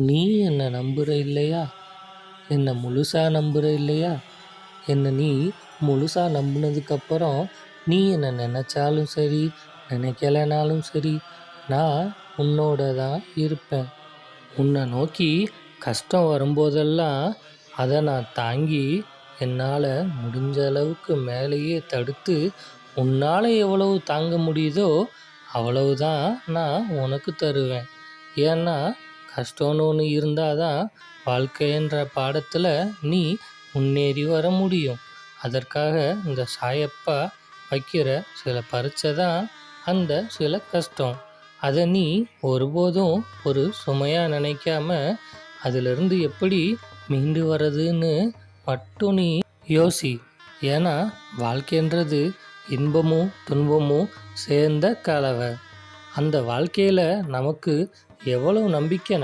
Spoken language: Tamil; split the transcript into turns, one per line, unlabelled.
நீ என்னை நம்புற இல்லையா? என்னை முழுசா நம்புற இல்லையா? என்னை நீ முழுசா நம்பினதுக்கப்புறம் நீ என்னை நினச்சாலும் சரி, நினைக்கலைனாலும் சரி, நான் உன்னோட தான் இருப்பேன். உன்னை நோக்கி கஷ்டம் வரும்போதெல்லாம் அதை நான் தாங்கி என்னால் முடிஞ்ச அளவுக்கு மேலேயே தடுத்து உன்னால் எவ்வளவு தாங்க முடியுதோ அவ்வளவு தான் நான் உனக்கு தருவேன். ஏன்னா கஷ்டம்னு ஒன்று இருந்தால் தான் வாழ்க்கைன்ற பாடத்தில் நீ முன்னேறி வர முடியும். அதற்காக இந்த சாயப்பா வைக்கிற சில பரீட்சை தான் அந்த சில கஷ்டம். அதை நீ ஒருபோதும் ஒரு சுமையாக நினைக்காம அதிலிருந்து எப்படி மீண்டு வர்றதுன்னு மட்டும் நீ யோசி. ஏன்னா வாழ்க்கைன்றது இன்பமும் துன்பமும் சேர்ந்த கலவை. அந்த வாழ்க்கையில் நமக்கு எவ்வளவு நம்பிக்கை